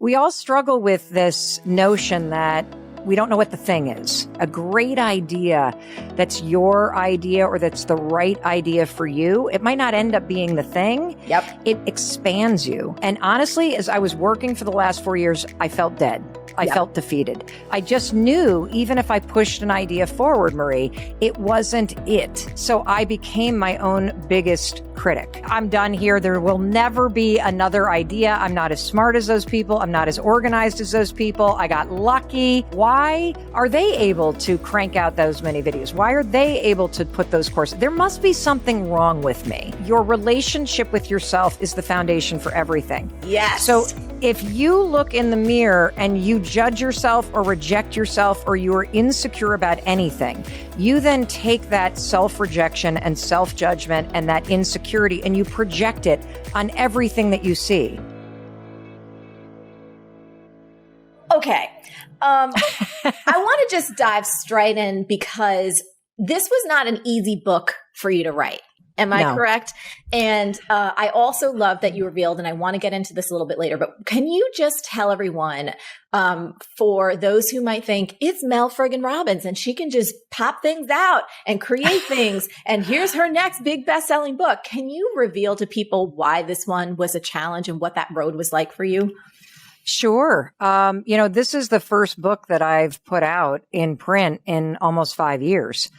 We all struggle with this notion that we don't know what the thing is. A great idea that's your idea or that's the right idea for you, it might not end up being the thing. Yep. It expands you. And honestly, as I was working for the last 4 years, I felt dead. I felt defeated. I just knew even if I pushed an idea forward, Marie, it wasn't it. So I became my own biggest critic. I'm done here. There will never be another idea. I'm not as smart as those people. I'm not as organized as those people. I got lucky. Why are they able to crank out those many videos? Why are they able to put those courses? There must be something wrong with me. Your relationship with yourself is the foundation for everything. Yes. So if you look in the mirror and you judge yourself or reject yourself or you are insecure about anything, you then take that self-rejection and self-judgment and that insecurity and you project it on everything that you see. Okay. I want to just dive straight in because this was not an easy book for you to write. Am I correct? And I also love that you revealed, and I want to get into this a little bit later, but can you just tell everyone, for those who might think it's Mel friggin' Robbins and she can just pop things out and create things, and here's her next big best-selling book. Can you reveal to people why this one was a challenge and what that road was like for you? Sure. This is the first book that I've put out in print in almost 5 years.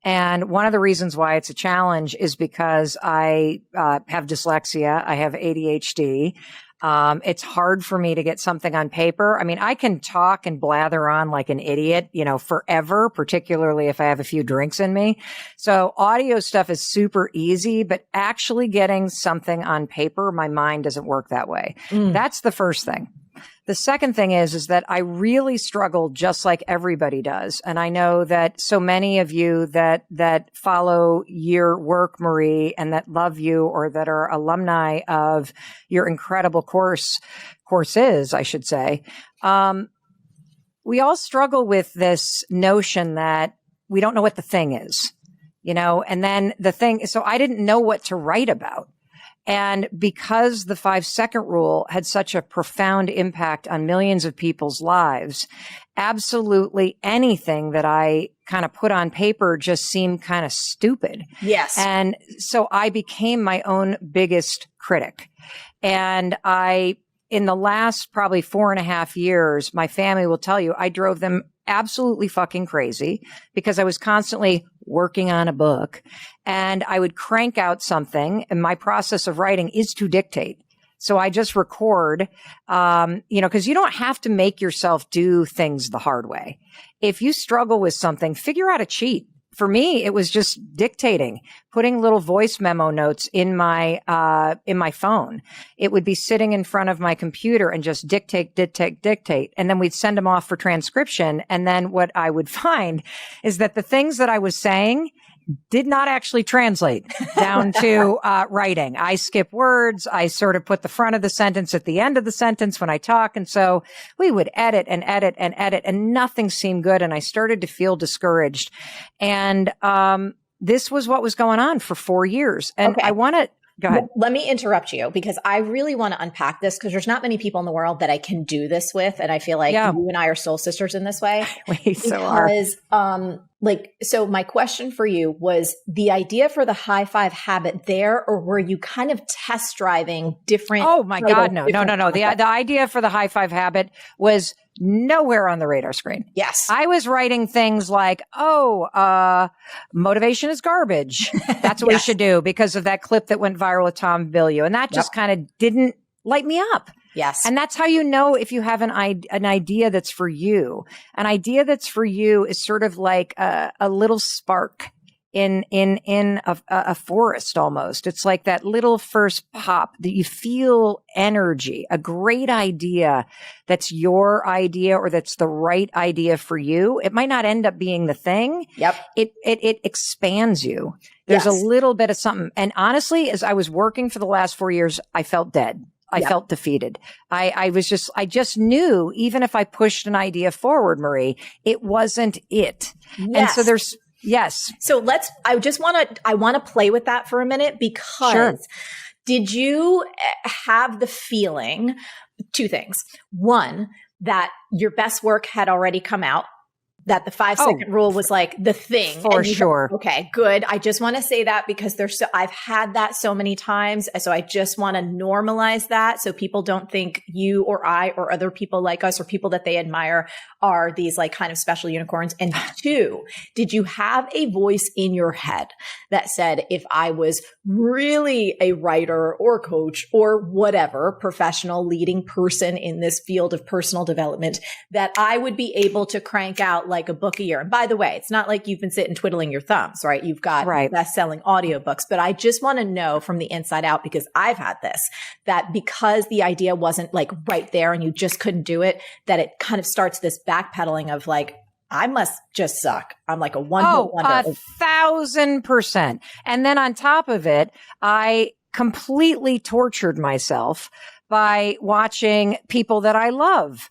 And one of the reasons why it's a challenge is because I have dyslexia. I have ADHD. It's hard for me to get something on paper. I mean, I can talk and blather on like an idiot, forever, particularly if I have a few drinks in me. So audio stuff is super easy, but actually getting something on paper, my mind doesn't work that way. That's the first thing. The second thing is that I really struggle just like everybody does. And I know that so many of you that follow your work, Marie, and that love you or that are alumni of your incredible courses, I should say. We all struggle with this notion that we don't know what the thing is, and then so I didn't know what to write about. And because the 5-second rule had such a profound impact on millions of people's lives, absolutely anything that I kind of put on paper just seemed kind of stupid. Yes. And so I became my own biggest critic. And in the last probably 4.5 years, my family will tell you, I drove them absolutely fucking crazy because I was constantly working on a book and I would crank out something, and my process of writing is to dictate. So I just record, because you don't have to make yourself do things the hard way. If you struggle with something, figure out a cheat. For me, it was just dictating, putting little voice memo notes in my phone. It would be sitting in front of my computer and just dictate. And then we'd send them off for transcription. And then what I would find is that the things that I was saying did not actually translate down to writing. I skip words. I sort of put the front of the sentence at the end of the sentence when I talk. And so we would edit and edit and edit, and nothing seemed good. And I started to feel discouraged. And this was what was going on for 4 years. And okay. I want to go ahead. Let me interrupt you because I really want to unpack this because there's not many people in the world that I can do this with. And I feel like you and I are soul sisters in this way. We so are. So my question for you was the idea for the high five habit there, or were you kind of test driving different? Oh my God, no. The idea for the high five habit was nowhere on the radar screen. Yes. I was writing things like, motivation is garbage. That's what we should do because of that clip that went viral with Tom Bilyeu. And that just kind of didn't light me up. Yes. And that's how you know if you have an idea that's for you. An idea that's for you is sort of like a little spark in a forest almost. It's like that little first pop that you feel energy, a great idea that's your idea or that's the right idea for you. It might not end up being the thing. Yep. It expands you. There's a little bit of something. And honestly, as I was working for the last 4 years, I felt dead. I felt defeated. I just knew even if I pushed an idea forward, Marie, it wasn't it. Yes. And so So I want to play with that for a minute because did you have the feeling two things. One, that your best work had already come out, that the 5-second rule was like the thing. For sure. Okay, good. I just want to say that because I've had that so many times. So I just want to normalize that so people don't think you or I or other people like us or people that they admire are these like kind of special unicorns. And two, did you have a voice in your head that said, if I was really a writer or coach or whatever professional leading person in this field of personal development, that I would be able to crank out like a book a year? And by the way, it's not like you've been sitting twiddling your thumbs, right? You've got best-selling audiobooks, but I just want to know from the inside out, because I've had this, that because the idea wasn't like right there and you just couldn't do it, that it kind of starts this backpedaling of like, I must just suck. I'm like a one-hit wonder. 1,000%. And then on top of it, I completely tortured myself by watching people that I love,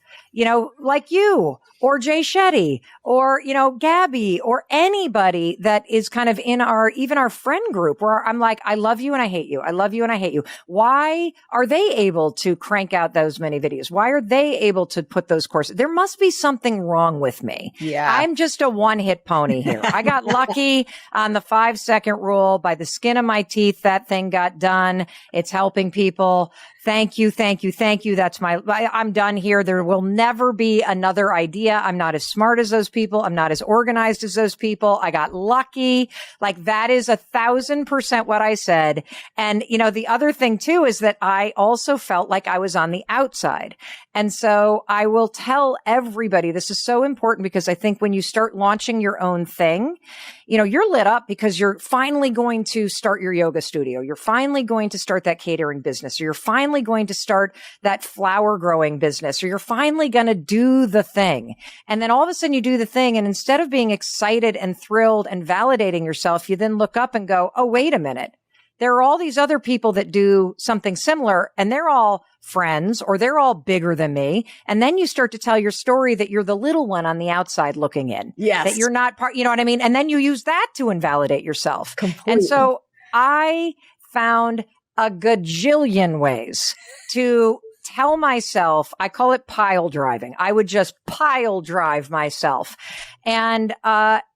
like you or Jay Shetty or, Gabby or anybody that is kind of in even our friend group where I'm like, I love you and I hate you. I love you and I hate you. Why are they able to crank out those many videos? Why are they able to put those courses? There must be something wrong with me. Yeah. I'm just a one-hit pony here. I got lucky on the 5-second rule by the skin of my teeth. That thing got done. It's helping people. Thank you. Thank you. Thank you. I'm done here. There will never be another idea. I'm not as smart as those people. I'm not as organized as those people. I got lucky. Like that is 1,000% what I said. And, the other thing too is that I also felt like I was on the outside. And so I will tell everybody, this is so important because I think when you start launching your own thing, you're lit up because you're finally going to start your yoga studio. You're finally going to start that catering business, or you're finally going to start that flower growing business, or you're finally going to do the thing. And then all of a sudden you do the thing. And instead of being excited and thrilled and validating yourself, you then look up and go, oh, wait a minute. There are all these other people that do something similar and they're all friends or they're all bigger than me. And then you start to tell your story that you're the little one on the outside looking in. Yes. That you're not part, you know what I mean? And then you use that to invalidate yourself. Completely. And so I found a gajillion ways to tell myself, I call it pile driving. I would just pile drive myself. And,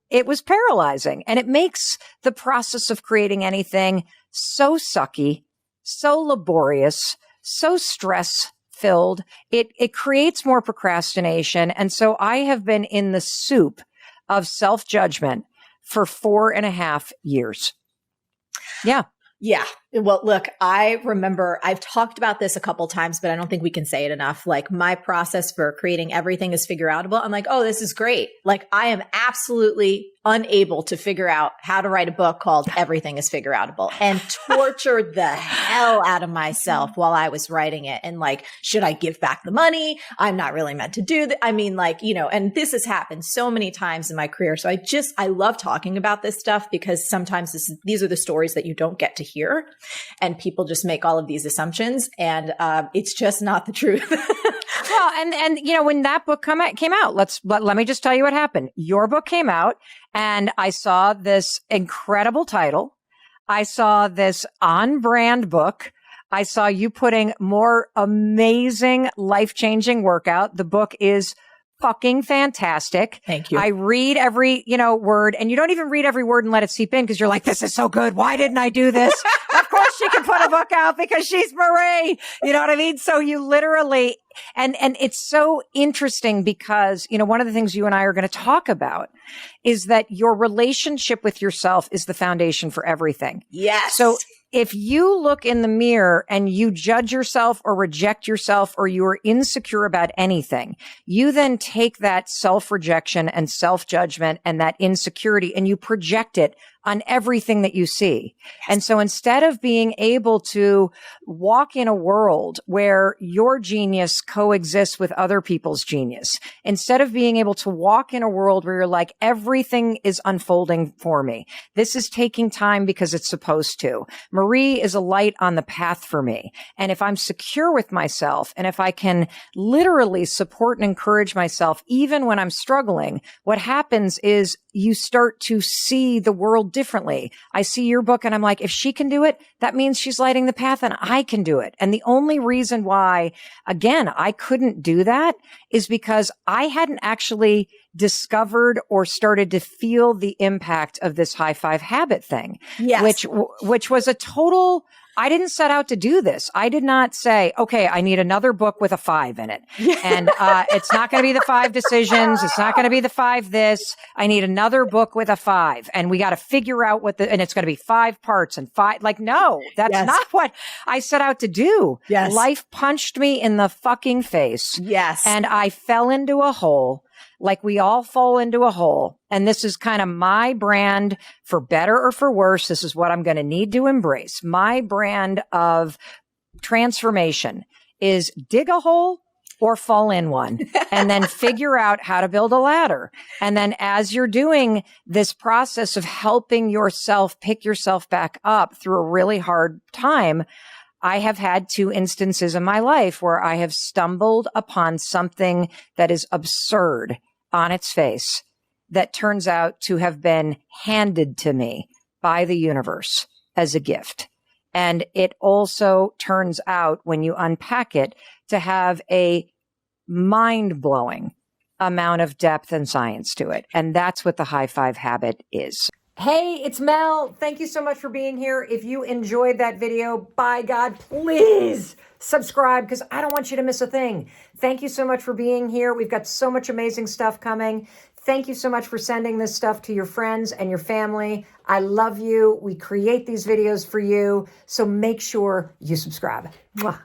it was paralyzing, and it makes the process of creating anything so sucky, so laborious, so stress filled. It creates more procrastination. And so I have been in the soup of self-judgment for 4.5 years. Yeah. Yeah. Well, look, I remember I've talked about this a couple times, but I don't think we can say it enough. Like my process for creating everything is figure outable. I'm like, oh, this is great. Like I am absolutely unable to figure out how to write a book called Everything is Figure Outable, and tortured the hell out of myself while I was writing it. And like, should I give back the money? I'm not really meant to do that. I mean, like, and this has happened so many times in my career. So I love talking about this stuff because sometimes these are the stories that you don't get to hear. And people just make all of these assumptions, and it's just not the truth. Well, and when that book came out, let me just tell you what happened. Your book came out, and I saw this incredible title. I saw this on-brand book. I saw you putting more amazing, life-changing work out. The book is fucking fantastic. Thank you. I read every, word, and you don't even read every word and let it seep in because you're like, this is so good. Why didn't I do this? Of course she can put a book out because she's Marie. You know what I mean? So you literally, and it's so interesting because, one of the things you and I are going to talk about is that your relationship with yourself is the foundation for everything. Yes. So if you look in the mirror and you judge yourself or reject yourself or you are insecure about anything, you then take that self-rejection and self-judgment and that insecurity and you project it on everything that you see. Yes. And so instead of being able to walk in a world where your genius coexists with other people's genius, instead of being able to walk in a world where you're like, everything is unfolding for me. This is taking time because it's supposed to. Marie is a light on the path for me. And if I'm secure with myself and if I can literally support and encourage myself, even when I'm struggling, what happens is you start to see the world differently. I see your book and I'm like, if she can do it, that means she's lighting the path and I can do it. And the only reason why, again, I couldn't do that is because I hadn't actually discovered or started to feel the impact of this high five habit thing, yes. which was a total, I didn't set out to do this. I did not say, okay, I need another book with a 5 in it. And it's not going to be the 5 decisions. It's not going to be the 5 this. I need another book with a 5. And we got to figure out and it's going to be 5 parts and 5. Like, no, that's not what I set out to do. Yes. Life punched me in the fucking face. Yes. And I fell into a hole. Like we all fall into a hole. And this is kind of my brand, for better or for worse. This is what I'm going to need to embrace. My brand of transformation is dig a hole or fall in one and then figure out how to build a ladder. And then as you're doing this process of helping yourself pick yourself back up through a really hard time, I have had 2 instances in my life where I have stumbled upon something that is absurd on its face that turns out to have been handed to me by the universe as a gift. And it also turns out, when you unpack it, to have a mind-blowing amount of depth and science to it. And that's what the high five habit is. Hey, it's Mel. Thank you so much for being here. If you enjoyed that video, by God, please subscribe, because I don't want you to miss a thing. Thank you so much for being here. We've got so much amazing stuff coming. Thank you so much for sending this stuff to your friends and your family. I love you. We create these videos for you. So make sure you subscribe. Mwah.